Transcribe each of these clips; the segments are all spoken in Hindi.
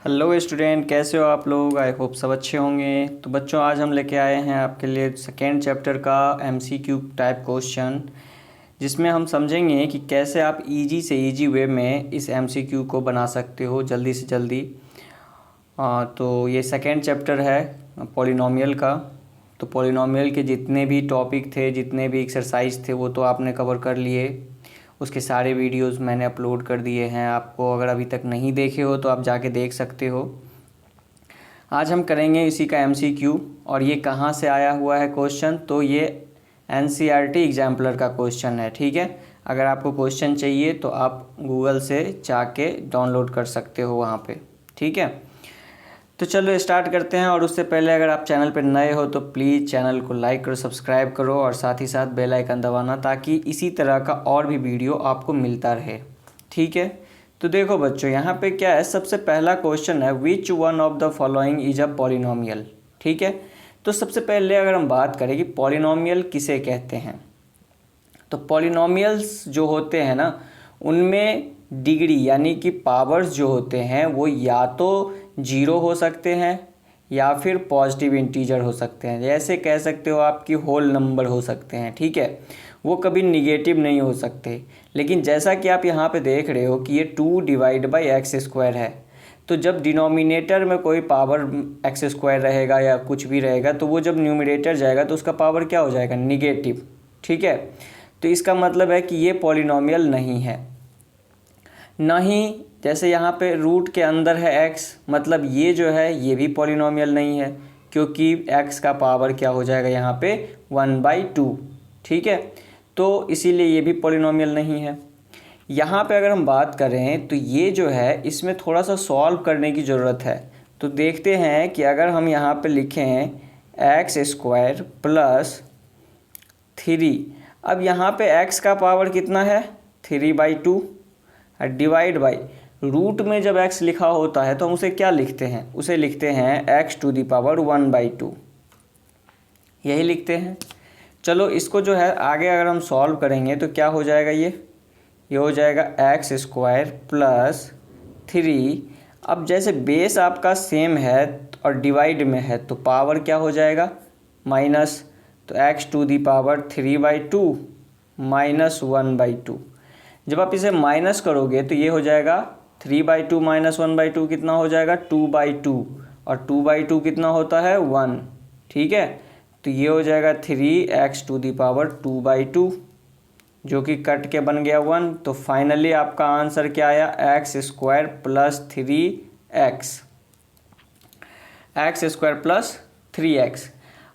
हेलो स्टूडेंट, कैसे हो आप लोग। आई होप सब अच्छे होंगे। तो बच्चों, आज हम लेके आए हैं आपके लिए सेकेंड चैप्टर का एमसीक्यू टाइप क्वेश्चन, जिसमें हम समझेंगे कि कैसे आप इजी से इजी वे में इस एमसीक्यू को बना सकते हो जल्दी से जल्दी। तो ये सेकेंड चैप्टर है पॉलिनोमियल का। तो पॉलिनोमियल के जितने भी टॉपिक थे, जितने भी एक्सरसाइज थे, वो तो आपने कवर कर लिए। उसके सारे वीडियोस मैंने अपलोड कर दिए हैं आपको। अगर अभी तक नहीं देखे हो तो आप जाके देख सकते हो। आज हम करेंगे इसी का एमसीक्यू। और ये कहाँ से आया हुआ है क्वेश्चन, तो ये एनसीईआरटी एग्जाम्पलर का क्वेश्चन है। ठीक है, अगर आपको क्वेश्चन चाहिए तो आप गूगल से जाके डाउनलोड कर सकते हो वहाँ पे। ठीक है, तो चलो स्टार्ट करते हैं। और उससे पहले अगर आप चैनल पर नए हो तो प्लीज़ चैनल को लाइक करो, सब्सक्राइब करो और साथ ही साथ बेल आइकन दबाना, ताकि इसी तरह का और भी वीडियो आपको मिलता रहे। ठीक है, तो देखो बच्चों, यहाँ पे क्या है, सबसे पहला क्वेश्चन है which one of the following is a polynomial. ठीक है, तो सबसे पहले अगर हम बात करें कि पॉलिनोमियल किसे कहते हैं, तो पॉलिनोमियल्स जो होते हैं ना, उनमें डिग्री यानी कि पावर्स जो होते हैं वो या तो जीरो हो सकते हैं या फिर पॉजिटिव इंटीजर हो सकते हैं। जैसे कह सकते हो आप कि होल नंबर हो सकते हैं। ठीक है, वो कभी निगेटिव नहीं हो सकते। लेकिन जैसा कि आप यहाँ पे देख रहे हो कि ये 2 डिवाइड बाई एक्स स्क्वायर है, तो जब डिनोमिनेटर में कोई पावर एक्स स्क्वायर रहेगा या कुछ भी रहेगा, तो वो जब न्यूमरेटर जाएगा तो उसका पावर क्या हो जाएगा, निगेटिव। ठीक है, तो इसका मतलब है कि ये पॉलिनोमियल नहीं है। नहीं, जैसे यहाँ पे रूट के अंदर है x, मतलब ये जो है ये भी पॉलिनोमियल नहीं है, क्योंकि x का पावर क्या हो जाएगा यहाँ पे 1/2। ठीक है, तो इसीलिए ये भी पॉलिनोमियल नहीं है। यहाँ पे अगर हम बात करें तो ये जो है इसमें थोड़ा सा सॉल्व करने की ज़रूरत है। तो देखते हैं कि अगर हम यहाँ पे लिखें x² प्लस 3, अब यहाँ पे x का पावर कितना है 3/2, डिवाइड बाई रूट में जब x लिखा होता है तो हम उसे क्या लिखते हैं, उसे लिखते हैं x⁴ यही लिखते हैं। चलो इसको जो है आगे अगर हम सॉल्व करेंगे तो क्या हो जाएगा, ये हो जाएगा x² प्लस 3। अब जैसे बेस आपका सेम है और डिवाइड में है तो पावर क्या हो जाएगा माइनस, तो x⁴ माइनस 1/2। जब आप इसे माइनस करोगे तो ये हो जाएगा 3/2 माइनस 1/2 कितना हो जाएगा 2/2, और 2/2 कितना होता है 1। ठीक है, तो ये हो जाएगा 3x⁴ जो कि कट के बन गया 1। तो फाइनली आपका आंसर क्या आया, x² प्लस 3x।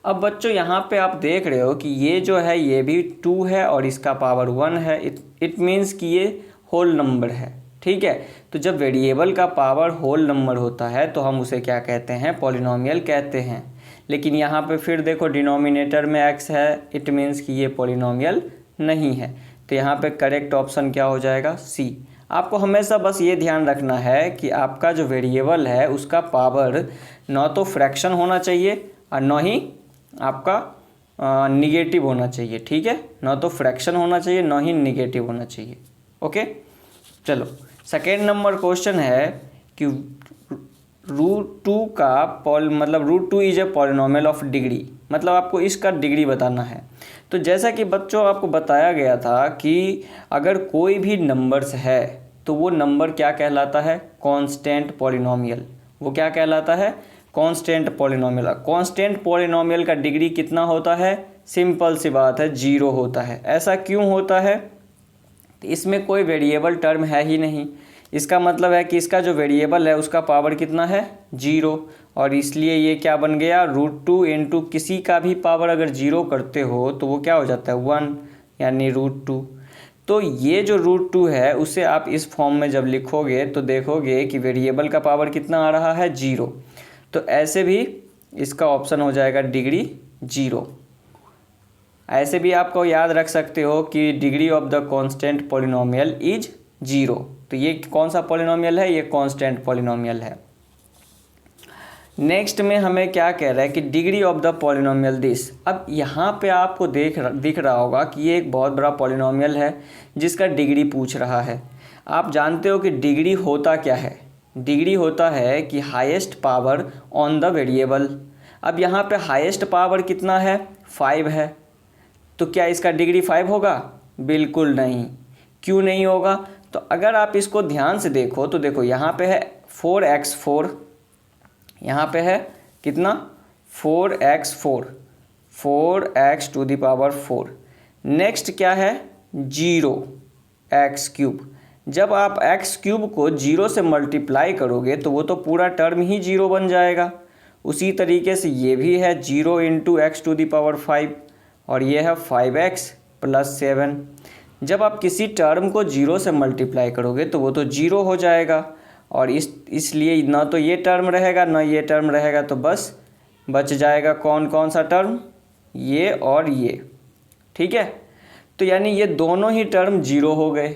अब बच्चों यहाँ पे आप देख रहे हो कि ये जो है ये भी 2 है और इसका पावर 1 है। इट मीन्स कि ये होल नंबर है। ठीक है, तो जब वेरिएबल का पावर होल नंबर होता है तो हम उसे क्या कहते हैं, पॉलिनोमियल कहते हैं। लेकिन यहाँ पे फिर देखो डिनोमिनेटर में x है, इट मीन्स कि ये पॉलिनोमियल नहीं है। तो यहाँ पे करेक्ट ऑप्शन क्या हो जाएगा, सी। आपको हमेशा बस ये ध्यान रखना है कि आपका जो वेरिएबल है उसका पावर न तो फ्रैक्शन होना चाहिए और न ही आपका निगेटिव होना चाहिए। ठीक है, न तो फ्रैक्शन होना चाहिए न ही निगेटिव होना चाहिए। ओके, चलो सेकेंड नंबर क्वेश्चन है कि √2 का √2 is a polynomial of degree, मतलब आपको इसका डिग्री बताना है। तो जैसा कि बच्चों आपको बताया गया था कि अगर कोई भी नंबर्स है तो वो नंबर क्या कहलाता है, कांस्टेंट पॉलिनोमियल। वो क्या कहलाता है, कांस्टेंट पॉलिनोमियल। कांस्टेंट पॉलिनोमियल का डिग्री कितना होता है, सिंपल सी बात है 0 होता है। ऐसा क्यों होता है, तो इसमें कोई वेरिएबल टर्म है ही नहीं। इसका मतलब है कि इसका जो वेरिएबल है उसका पावर कितना है 0, और इसलिए ये क्या बन गया √2 इंटू किसी का भी पावर अगर 0 करते हो तो वो क्या हो जाता है 1, यानी √2। तो ये जो √2 है उसे आप इस फॉर्म में जब लिखोगे तो देखोगे कि वेरिएबल का पावर कितना आ रहा है 0। तो ऐसे भी इसका ऑप्शन हो जाएगा डिग्री 0। ऐसे भी आपको याद रख सकते हो कि degree of the constant polynomial is 0। तो ये कौन सा पॉलिनोमियल है, ये कांस्टेंट पॉलिनोमियल है। नेक्स्ट में हमें क्या कह रहा है कि degree of the polynomial this. अब यहाँ पे आपको दिख रहा होगा कि ये एक बहुत बड़ा पॉलिनोमियल है जिसका डिग्री पूछ रहा है। आप जानते हो कि डिग्री होता क्या है, डिग्री होता है कि highest power on the variable. अब यहाँ पे हाईएस्ट पावर कितना है, 5 है, तो क्या इसका डिग्री 5 होगा? बिल्कुल नहीं। क्यों नहीं होगा? तो अगर आप इसको ध्यान से देखो तो देखो यहाँ पे है 4x4, यहाँ पे है कितना 4x4, 4x⁴। नेक्स्ट क्या है 0x3। जब आप x³ को 0 से मल्टीप्लाई करोगे तो वो तो पूरा टर्म ही 0 बन जाएगा। उसी तरीके से ये भी है 0 × x⁵ और ये है 5x + 7। जब आप किसी टर्म को 0 से मल्टीप्लाई करोगे तो वो तो 0 हो जाएगा और इसलिए ना तो ये टर्म रहेगा ना ये टर्म रहेगा, तो बस बच जाएगा कौन कौन सा टर्म, ये और ये। ठीक है, तो यानी ये दोनों ही टर्म 0 हो गए।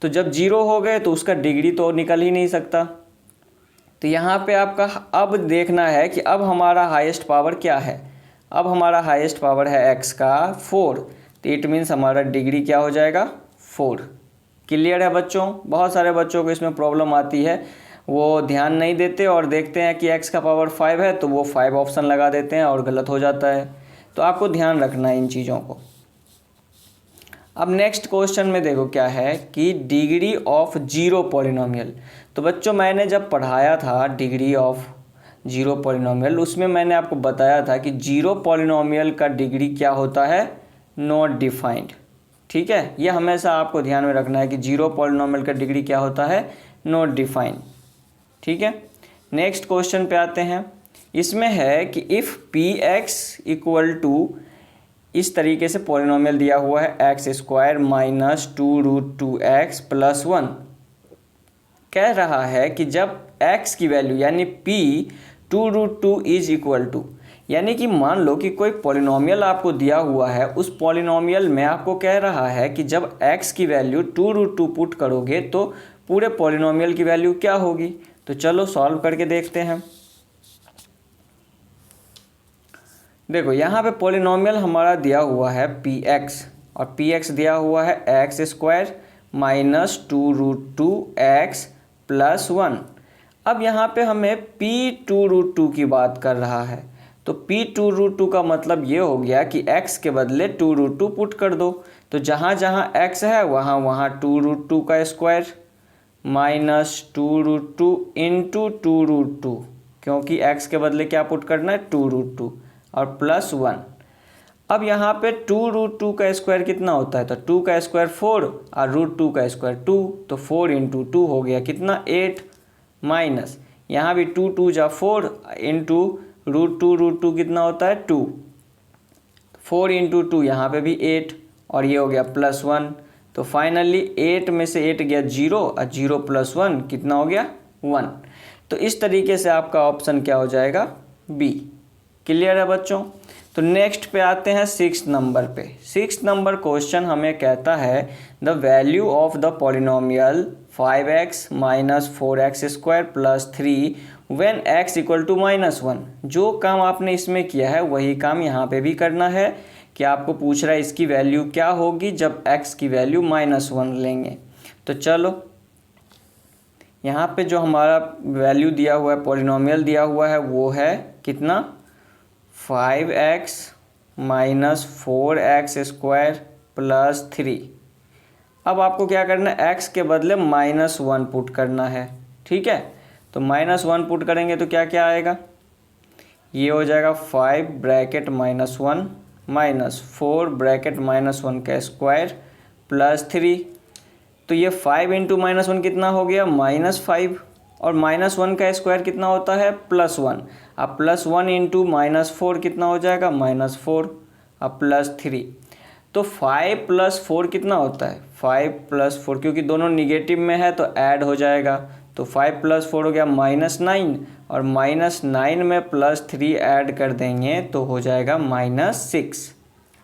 तो जब 0 हो गए तो उसका डिग्री तो निकल ही नहीं सकता। तो यहाँ पे आपका अब देखना है कि अब हमारा हाईएस्ट पावर क्या है। अब हमारा हाईएस्ट पावर है x का 4, तो इट मीन्स हमारा डिग्री क्या हो जाएगा 4। क्लियर है बच्चों? बहुत सारे बच्चों को इसमें प्रॉब्लम आती है, वो ध्यान नहीं देते और देखते हैं कि x का पावर 5 है तो वो 5 ऑप्शन लगा देते हैं और गलत हो जाता है। तो आपको ध्यान रखना है इन चीज़ों को। अब नेक्स्ट क्वेश्चन में देखो क्या है कि डिग्री ऑफ 0 पॉलिनोमियल। तो बच्चों मैंने जब पढ़ाया था डिग्री ऑफ 0 पॉलिनोमियल, उसमें मैंने आपको बताया था कि 0 पॉलिनोमियल का डिग्री क्या होता है, नॉट डिफाइंड। ठीक है, ये हमेशा आपको ध्यान में रखना है कि 0 पॉलिनोमियल का डिग्री क्या होता है, नॉट डिफाइंड। ठीक है, नेक्स्ट क्वेश्चन पे आते हैं। इसमें है कि इफ़ px = इस तरीके से पॉलिनोमियल दिया हुआ है x² - 2√2x + 1। कह रहा है कि जब x की वैल्यू यानी p 2√2 इज इक्वल टू, यानी कि मान लो कि कोई पॉलिनोमियल आपको दिया हुआ है, उस पॉलिनोमियल में आपको कह रहा है कि जब x की वैल्यू 2√2 पुट करोगे तो पूरे पॉलिनोमियल की वैल्यू क्या होगी। तो चलो सॉल्व करके देखते हैं। देखो यहाँ पे पॉलिनोमियल हमारा दिया हुआ है px और px दिया हुआ है x² - 2√2x + 1। अब यहाँ पे हमें p 2√2 की बात कर रहा है, तो p 2√2 का मतलब ये हो गया कि x के बदले 2√2 पुट कर दो। तो जहाँ जहाँ x है वहाँ वहाँ 2√2 का स्क्वायर माइनस 2√2 × 2√2, क्योंकि x के बदले क्या पुट करना है 2√2 और + 1। अब यहाँ पे 2√2 का स्क्वायर कितना होता है, तो 2 का स्क्वायर 4 और √2 का स्क्वायर 2, तो 4 × 2 हो गया कितना 8, माइनस यहाँ भी 2 2 जा 4 × √2 कितना होता है 2, 4 × 2 यहाँ पे भी 8 और ये हो गया + 1। तो फाइनली 8 में से 8 गया 0 और 0 + 1 कितना हो गया 1। तो इस तरीके से आपका ऑप्शन क्या हो जाएगा, बी। क्लियर है बच्चों? तो नेक्स्ट पे आते हैं 6 नंबर पे। 6 नंबर क्वेश्चन हमें कहता है the value of the polynomial 5x - 4x² + 3 when x = -1। जो काम आपने इसमें किया है वही काम यहाँ पे भी करना है कि आपको पूछ रहा है इसकी वैल्यू क्या होगी जब x की वैल्यू -1 लेंगे। तो चलो यहाँ पे जो हमारा वैल्यू दिया हुआ है, पॉलिनोमियल दिया हुआ है, वो है कितना 5x - 4x² + 3। अब आपको क्या करना है, x के बदले -1 पुट करना है। ठीक है, तो -1 पुट करेंगे तो क्या क्या आएगा, ये हो जाएगा 5 ब्रैकेट -1 माइनस 4 ब्रैकेट -1 का स्क्वायर + 3। तो ये 5 × -1 कितना हो गया -5 और -1 का स्क्वायर कितना होता है +1। अब +1 × -4 कितना हो जाएगा -4 अब +3। तो 5 + 4 कितना होता है 5 + 4, क्योंकि दोनों निगेटिव में है तो ऐड हो जाएगा। तो 5 + 4 हो गया -9 और -9 में +3 ऐड कर देंगे तो हो जाएगा -6।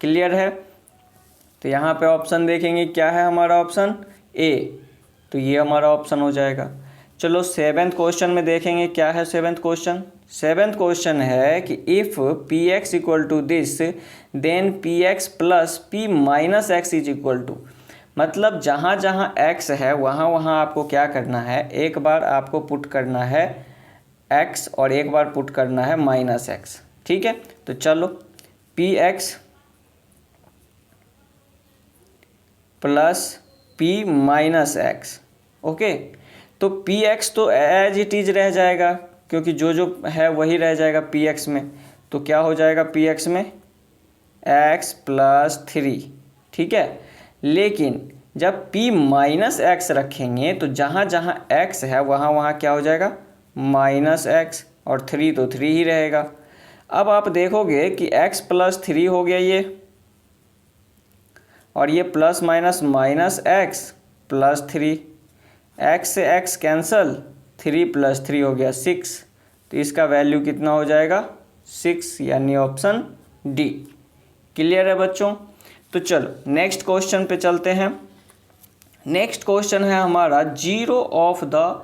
क्लियर है? तो यहाँ पे ऑप्शन देखेंगे क्या है हमारा ऑप्शन ए, तो ये हमारा ऑप्शन हो जाएगा। चलो 7th क्वेश्चन में देखेंगे क्या है 7th क्वेश्चन। 7th क्वेश्चन है कि if px = this then px + p - x is equal to. मतलब जहाँ जहाँ x है वहाँ वहाँ आपको क्या करना है, एक बार आपको पुट करना है x और एक बार पुट करना है -x। ठीक है, तो चलो px plus p minus x. Okay, तो px तो एज इट इज रह जाएगा क्योंकि जो जो है वही रह जाएगा px में। तो क्या हो जाएगा px में x प्लस 3। ठीक है, लेकिन जब p माइनस एक्स रखेंगे तो जहाँ जहाँ x है वहाँ वहाँ क्या हो जाएगा -x, और 3 तो 3 ही रहेगा। अब आप देखोगे कि x प्लस 3 हो गया ये, और ये plus minus minus x plus 3, x से x कैंसल, 3 प्लस 3 हो गया 6। तो इसका वैल्यू कितना हो जाएगा 6, यानी ऑप्शन डी। क्लियर है बच्चों? तो चलो नेक्स्ट क्वेश्चन पे चलते हैं। नेक्स्ट क्वेश्चन है हमारा zero of the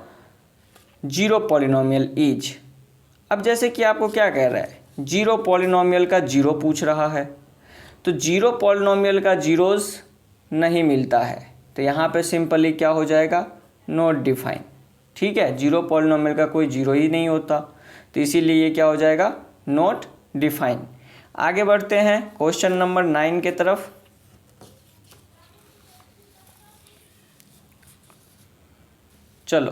zero polynomial is. अब जैसे कि आपको क्या कह रहा है, जीरो पॉलिनोमियल का जीरो पूछ रहा है, तो जीरो पॉलिनोमियल का जीरोस नहीं मिलता है, तो यहाँ पे सिंपली क्या हो जाएगा नॉट डिफाइन। ठीक है, जीरो पॉलिनोमियल का कोई जीरो ही नहीं होता, तो इसीलिए ये क्या हो जाएगा नॉट डिफाइन। आगे बढ़ते हैं क्वेश्चन नंबर 9 के तरफ। चलो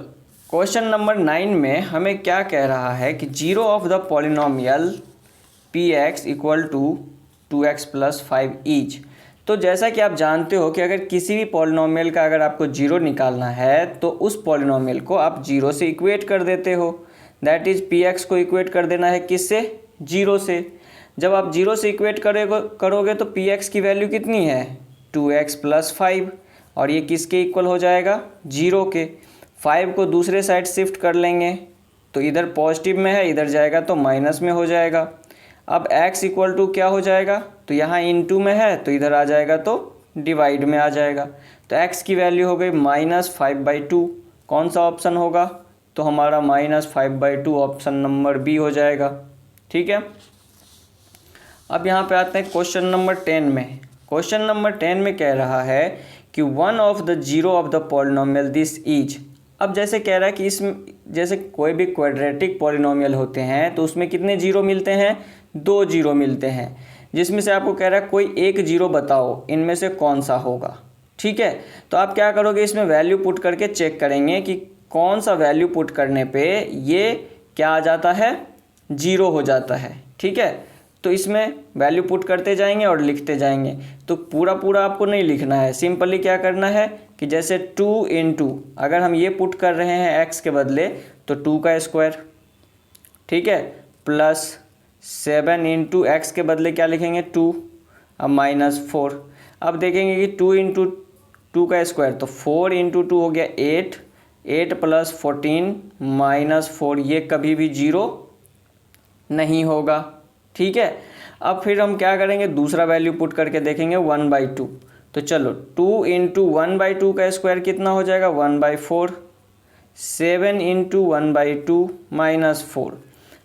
क्वेश्चन नंबर 9 में हमें क्या कह रहा है कि zero of the polynomial px equal to 2x plus 5 each. तो जैसा कि आप जानते हो कि अगर किसी भी पॉलिनोमियल का अगर आपको जीरो निकालना है तो उस पॉलिनोमियल को आप जीरो से इक्वेट कर देते हो। दैट इज़ px को इक्वेट कर देना है किससे, जीरो से। जब आप जीरो से इक्वेट करोगे तो px की वैल्यू कितनी है 2x प्लस 5, और ये किसके इक्वल हो जाएगा जीरो के। 5 को दूसरे साइड शिफ्ट कर लेंगे तो इधर पॉजिटिव में है, इधर जाएगा तो माइनस में हो जाएगा। अब x इक्वल टू क्या हो जाएगा, तो यहाँ इनटू में है तो इधर आ जाएगा तो डिवाइड में आ जाएगा। तो x की वैल्यू हो गई -5/2। कौन सा ऑप्शन होगा, तो हमारा -5/2 ऑप्शन नंबर बी हो जाएगा। ठीक है, अब यहाँ पे आते हैं क्वेश्चन नंबर 10 में। क्वेश्चन नंबर 10 में कह रहा है कि one of the zero of the polynomial this is. अब जैसे कह रहा है कि इसमें जैसे कोई भी क्वाड्रेटिक पॉलिनोमियल होते हैं तो उसमें कितने जीरो मिलते हैं, 2 जीरो मिलते हैं, जिसमें से आपको कह रहा है कोई एक जीरो बताओ इनमें से कौन सा होगा। ठीक है, तो आप क्या करोगे, इसमें वैल्यू पुट करके चेक करेंगे कि कौन सा वैल्यू पुट करने पे ये क्या आ जाता है, जीरो हो जाता है। ठीक है, तो इसमें वैल्यू पुट करते जाएंगे और लिखते जाएंगे। तो पूरा पूरा आपको नहीं लिखना है, सिंपली क्या करना है कि जैसे 2 × अगर हम ये पुट कर रहे हैं x के बदले तो 2 का स्क्वायर, ठीक है, प्लस 7 × x के बदले क्या लिखेंगे 2, अब -4। अब देखेंगे कि 2 × 2 का स्क्वायर तो 4 × 2 हो गया 8, 8 प्लस 14 -4, ये कभी भी जीरो नहीं होगा। ठीक है, अब फिर हम क्या करेंगे, दूसरा वैल्यू पुट करके देखेंगे 1/2। तो चलो 2 × 1/2 का स्क्वायर कितना हो जाएगा 1/4, 7 × 1/2 -4।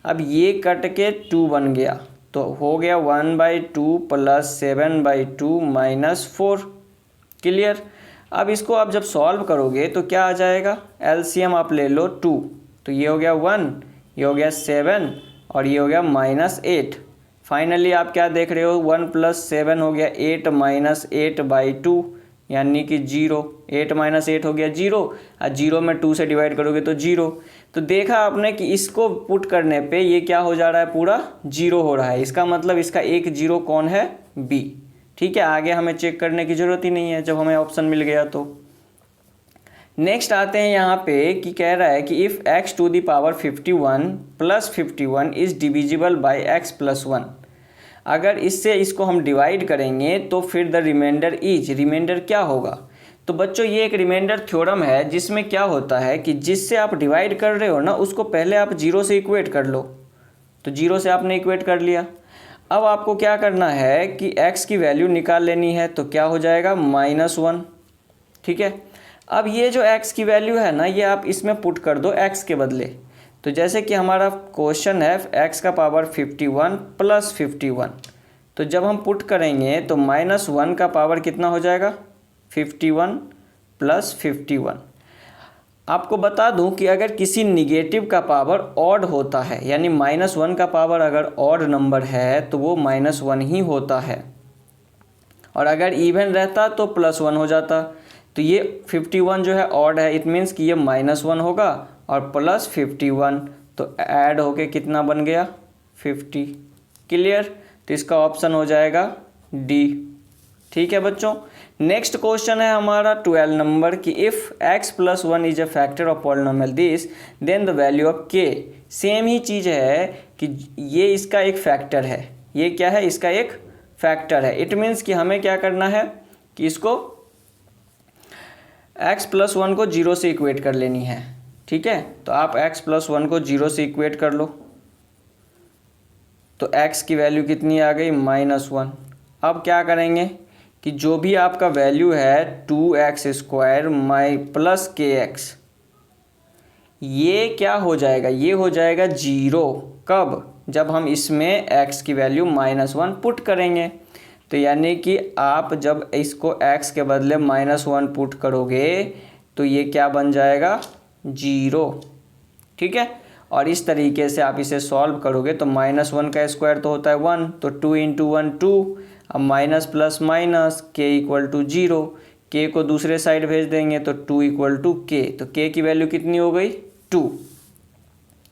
अब ये कट के 2 बन गया तो हो गया 1/2 प्लस 7/2 -4। क्लियर? अब इसको आप जब सॉल्व करोगे तो क्या आ जाएगा, एलसीएम आप ले लो 2, तो ये हो गया 1, ये हो गया 7 और ये हो गया -8। फाइनली आप क्या देख रहे हो, 1 + 7 हो गया 8 -8/2, यानी कि 0। 8 - 8 हो गया 0, और 0 में 2 से डिवाइड करोगे तो 0। तो देखा आपने कि इसको पुट करने पे ये क्या हो जा रहा है, पूरा 0 हो रहा है। इसका मतलब इसका एक 0 कौन है, बी। ठीक है, आगे हमें चेक करने की ज़रूरत ही नहीं है जब हमें ऑप्शन मिल गया तो। नेक्स्ट आते हैं यहाँ पे कि कह रहा है कि if x to the power 51 + 51 is divisible by x + 1। अगर इससे इसको हम डिवाइड करेंगे तो फिर द रिमाइंडर इज, रिमाइंडर क्या होगा। तो बच्चों ये एक रिमाइंडर थ्योरम है जिसमें क्या होता है कि जिससे आप डिवाइड कर रहे हो ना उसको पहले आप 0 से इक्वेट कर लो। तो 0 से आपने इक्वेट कर लिया। अब आपको क्या करना है कि x की वैल्यू निकाल लेनी है, तो क्या हो जाएगा -1। ठीक है, अब ये जो x की वैल्यू है ना ये आप इसमें पुट कर दो x के बदले। तो जैसे कि हमारा क्वेश्चन है x का पावर 51 + 51, तो जब हम पुट करेंगे तो -1 का पावर कितना हो जाएगा 51 प्लस 51। आपको बता दूं कि अगर किसी निगेटिव का पावर ऑड होता है, यानी -1 का पावर अगर ऑड नंबर है तो वो -1 ही होता है, और अगर इवन रहता तो +1 हो जाता। तो ये 51 जो है ऑड है, इट मीन्स कि ये -1 होगा और प्लस 51, तो ऐड होके कितना बन गया 50। क्लियर? तो इसका ऑप्शन हो जाएगा डी। ठीक है बच्चों। नेक्स्ट क्वेश्चन है हमारा 12 नंबर कि if x + 1 is a factor of polynomial this then the value of k। Same ही चीज़ है कि ये इसका एक फैक्टर है, ये क्या है, इसका एक फैक्टर है। इट मीन्स कि हमें क्या करना है कि इसको x + 1 को 0 से इक्वेट कर लेनी है। ठीक है, तो आप x + 1 को 0 से इक्वेट कर लो, तो x की वैल्यू कितनी आ गई -1। अब क्या करेंगे कि जो भी आपका वैल्यू है 2x² प्लस kx, ये क्या हो जाएगा, ये हो जाएगा 0। कब? जब हम इसमें x की वैल्यू -1 पुट करेंगे। तो यानी कि आप जब इसको x के बदले -1 पुट करोगे तो ये क्या बन जाएगा 0। ठीक है, और इस तरीके से आप इसे सॉल्व करोगे तो -1 का स्क्वायर तो होता है 1, तो 2 × 1 2। अब minus plus minus k = 0, k को दूसरे साइड भेज देंगे तो 2 = k, तो k की वैल्यू कितनी हो गई 2।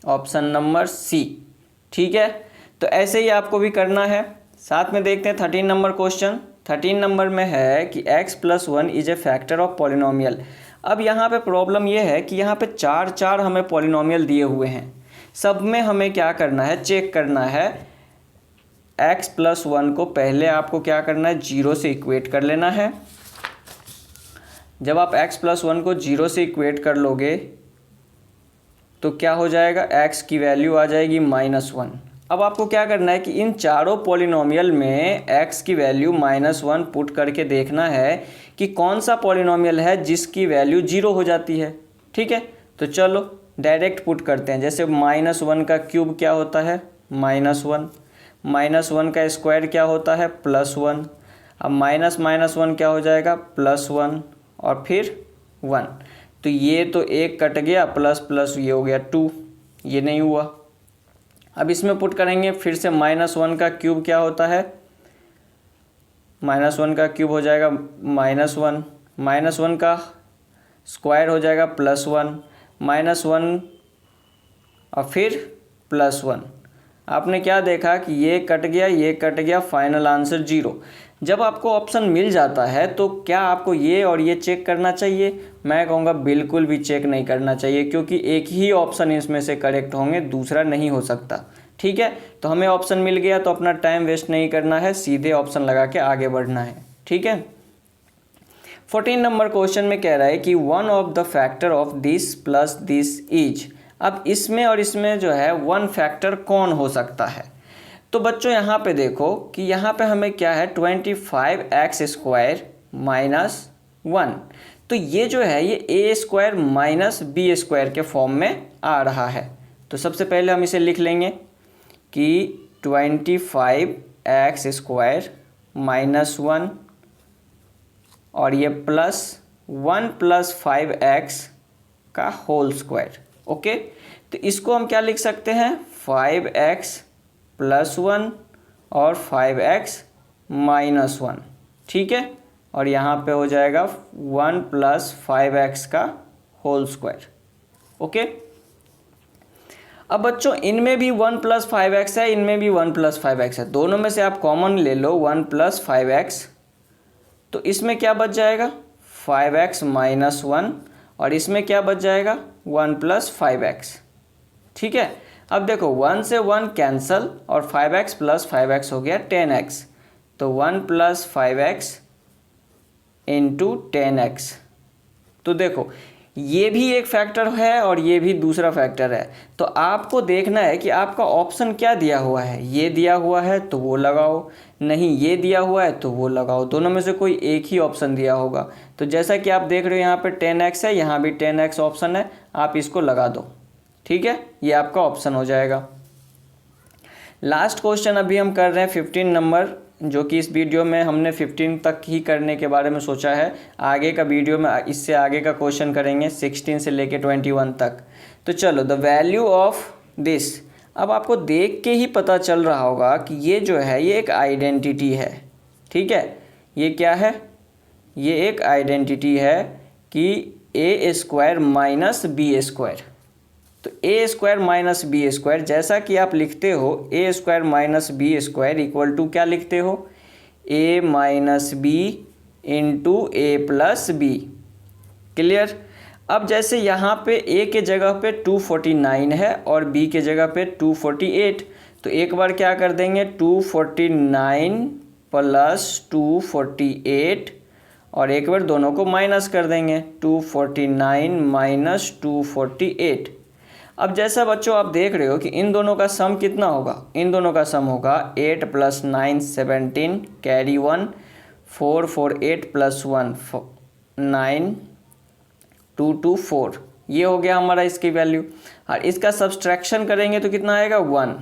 Option number C. ठीक है, तो ऐसे ही आपको भी करना है। साथ में देखते हैं 13 नंबर क्वेश्चन। 13 नंबर में है कि x + 1 is a factor of polynomial. अब यहाँ पे प्रॉब्लम ये है कि यहाँ पे 4 हमें पॉलिनोमियल दिए हुए हैं, सब में हमें क्या करना है, चेक करना है। x + 1 को पहले आपको क्या करना है 0 से इक्वेट कर लेना है। जब आप x + 1 को 0 से इक्वेट कर लोगे तो क्या हो जाएगा, x की वैल्यू आ जाएगी -1। अब आपको क्या करना है कि इन चारों पॉलिनोमियल में x की वैल्यू -1 पुट करके देखना है कि कौन सा पॉलिनोमियल है जिसकी वैल्यू 0 हो जाती है। ठीक है, तो चलो डायरेक्ट पुट करते हैं। जैसे -1 का क्यूब क्या होता है -1, -1 का स्क्वायर क्या होता है +1। अब -1 क्या हो जाएगा +1 और फिर 1, तो ये तो एक कट गया, प्लस प्लस ये हो गया 2, ये नहीं हुआ। अब इसमें पुट करेंगे फिर से, -1 का क्यूब क्या होता है, -1 का क्यूब हो जाएगा -1, -1 का स्क्वायर हो जाएगा +1, -1 और फिर +1। आपने क्या देखा कि ये कट गया, ये कट गया, फाइनल आंसर 0। जब आपको ऑप्शन मिल जाता है तो क्या आपको ये और ये चेक करना चाहिए? मैं कहूँगा बिल्कुल भी चेक नहीं करना चाहिए, क्योंकि एक ही ऑप्शन इसमें से करेक्ट होंगे, दूसरा नहीं हो सकता। ठीक है, तो हमें ऑप्शन मिल गया तो अपना टाइम वेस्ट नहीं करना है, सीधे ऑप्शन लगा के आगे बढ़ना है। ठीक है, 14 नंबर क्वेश्चन में कह रहा है कि one of the factor of this plus this is. अब इसमें और इसमें जो है वन फैक्टर कौन हो सकता है? तो बच्चों यहाँ पे देखो कि यहाँ पे हमें क्या है 25x² - 1, तो ये जो है ये a² - b² के फॉर्म में आ रहा है। तो सबसे पहले हम इसे लिख लेंगे कि 25x² - 1 और ये +1 + 5x का होल स्क्वायर। ओके, तो इसको हम क्या लिख सकते हैं 5x + 1 और 5x - 1। ठीक है, और यहाँ पे हो जाएगा 1 + 5x का होल स्क्वायर। ओके, अब बच्चों इनमें भी 1 + 5x है, इनमें भी 1 + 5x है, दोनों में से आप कॉमन ले लो 1 + 5x, तो इसमें क्या बच जाएगा 5x - 1 और इसमें क्या बच जाएगा 1 + 5x। ठीक है, अब देखो 1 से 1 कैंसल और 5x + 5x हो गया 10x, तो 1 + 5x × 10x। तो देखो ये भी एक फैक्टर है और ये भी दूसरा फैक्टर है, तो आपको देखना है कि आपका ऑप्शन क्या दिया हुआ है। ये दिया हुआ है तो वो लगाओ, नहीं ये दिया हुआ है तो वो लगाओ, दोनों में से कोई एक ही ऑप्शन दिया होगा। तो जैसा कि आप देख रहे हो यहाँ पे 10x है, यहाँ भी 10x ऑप्शन है, आप इसको लगा दो। ठीक है, ये आपका ऑप्शन हो जाएगा। लास्ट क्वेश्चन अभी हम कर रहे हैं 15 नंबर जो कि इस वीडियो में हमने 15 तक ही करने के बारे में सोचा है। आगे का वीडियो में इससे आगे का क्वेश्चन करेंगे 16 से लेके 21 तक। तो चलो, द वैल्यू ऑफ दिस। अब आपको देख के ही पता चल रहा होगा कि ये जो है ये एक आइडेंटिटी है। ठीक है, ये क्या है? ये एक आइडेंटिटी है कि A square minus B square. तो A square minus B square, जैसा कि आप लिखते हो A square minus B square equal to क्या लिखते हो? A minus B into A plus B. Clear? अब जैसे यहाँ पे ए के जगह पे 249 है और बी के जगह पे 248, तो एक बार क्या कर देंगे 249 प्लस 248 और एक बार दोनों को माइनस कर देंगे 249 माइनस 248। अब जैसा बच्चों आप देख रहे हो कि इन दोनों का सम कितना होगा? इन दोनों का सम होगा 8 प्लस 9 17 कैरी 1 4 4 8 प्लस 1 9 2 2 4। ये हो गया हमारा इसकी वैल्यू। और इसका सब्सट्रैक्शन करेंगे तो कितना आएगा 1।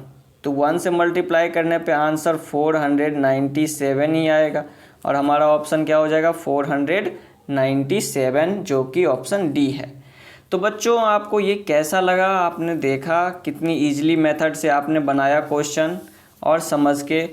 तो 1 से मल्टीप्लाई करने पे आंसर 497 ही आएगा और हमारा ऑप्शन क्या हो जाएगा 497, जो कि ऑप्शन डी है। तो बच्चों आपको ये कैसा लगा? आपने देखा कितनी इजीली मेथड से आपने बनाया क्वेश्चन और समझ के।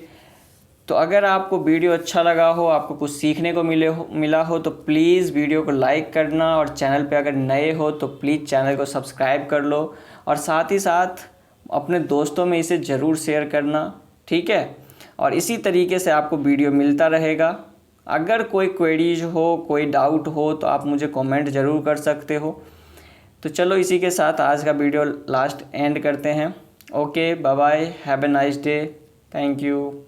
तो अगर आपको वीडियो अच्छा लगा हो, आपको कुछ सीखने को मिला हो तो प्लीज़ वीडियो को लाइक करना और चैनल पे अगर नए हो तो प्लीज़ चैनल को सब्सक्राइब कर लो और साथ ही साथ अपने दोस्तों में इसे ज़रूर शेयर करना। ठीक है, और इसी तरीके से आपको वीडियो मिलता रहेगा। अगर कोई क्वेरीज हो, कोई डाउट हो तो आप मुझे कमेंट ज़रूर कर सकते हो। तो चलो, इसी के साथ आज का वीडियो लास्ट एंड करते हैं। Okay, bye bye, have a nice day, thank you.